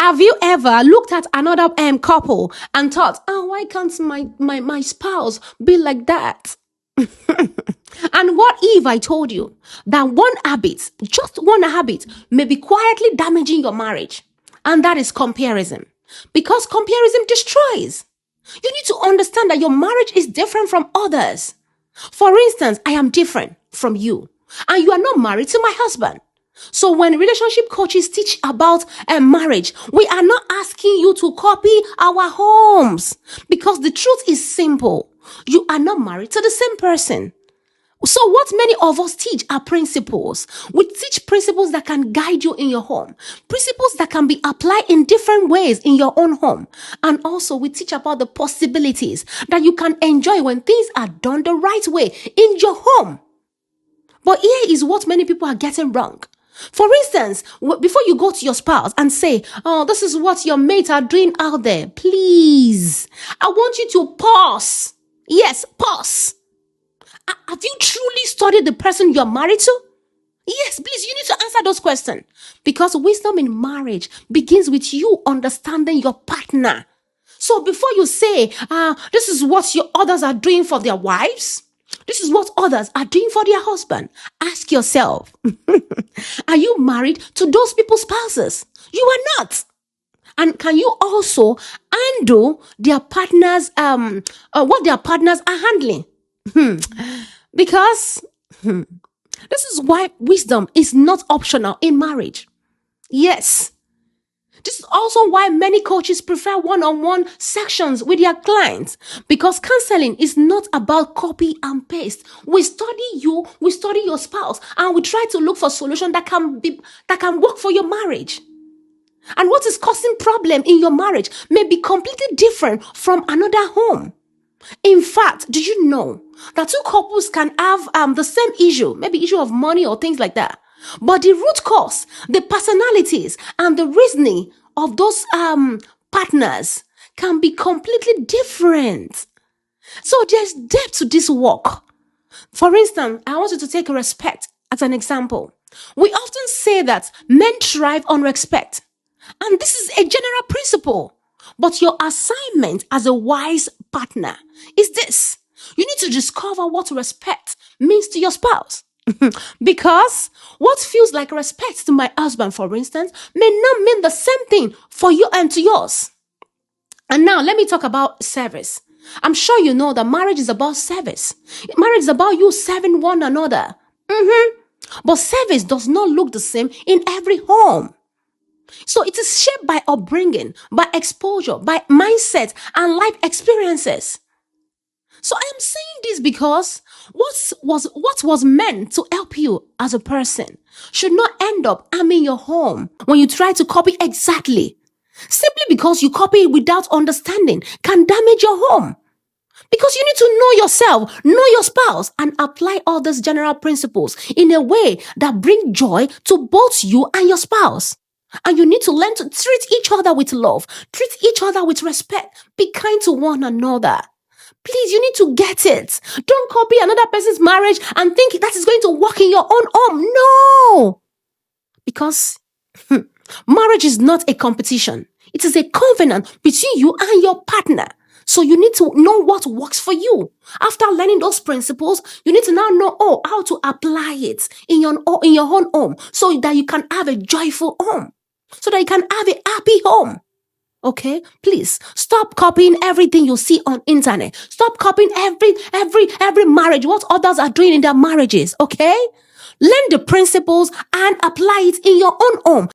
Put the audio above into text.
Have you ever looked at another couple and thought, oh, why can't my spouse be like that? And what if I told you that one habit, just one habit, may be quietly damaging your marriage? And that is comparison. Because comparison destroys. You need to understand that your marriage is different from others. For instance, I am different from you, and you are not married to my husband. So when relationship coaches teach about marriage, we are not asking you to copy our homes, because the truth is simple. You are not married to the same person. So what many of us teach are principles. We teach principles that can guide you in your home. Principles that can be applied in different ways in your own home. And also we teach about the possibilities that you can enjoy when things are done the right way in your home. But here is what many people are getting wrong. For instance, before you go to your spouse and say, oh, this is what your mates are doing out there, please, I want you to pause. Yes, pause. Have you truly studied the person you're married to? Yes, please, you need to answer those questions. Because wisdom in marriage begins with you understanding your partner. So before you say, this is what your others are doing for their wives, this is what others are doing for their husband, ask yourself, are you married to those people's spouses? You are not. And can you also handle their partners, what their partners are handling? Because this is why wisdom is not optional in marriage. Yes. This is also why many coaches prefer one-on-one sections with their clients, because counseling is not about copy and paste. We study you, we study your spouse, and we try to look for solutions that can work for your marriage. And what is causing problem in your marriage may be completely different from another home. In fact, do you know that two couples can have the same issue, maybe issue of money or things like that, but the root cause, the personalities and the reasoning of those partners can be completely different. So there's depth to this work. For instance, I want you to take respect as an example. We often say that men thrive on respect, and this is a general principle. But your assignment as a wise partner is this. You need to discover what respect means to your spouse. Because what feels like respect to my husband, for instance, may not mean the same thing for you and to yours. And now let me talk about service. I'm sure you know that marriage is about service. Marriage is about you serving one another. But service does not look the same in every home. So it is shaped by upbringing, by exposure, by mindset and life experiences. So I am saying this because what was meant to help you as a person should not end up harming your home when you try to copy exactly. Simply because you copy it without understanding can damage your home. Because you need to know yourself, know your spouse, and apply all these general principles in a way that bring joy to both you and your spouse. And you need to learn to treat each other with love, treat each other with respect, be kind to one another. Please, you need to get it. Don't copy another person's marriage and think that is going to work in your own home. No! Because marriage is not a competition. It is a covenant between you and your partner. So you need to know what works for you. After learning those principles, you need to now know how to apply it in your own home so that you can have a joyful home, so that you can have a happy home. Okay, please stop copying everything you see on internet. Stop copying every marriage, what others are doing in their marriages. Okay, learn the principles and apply it in your own home.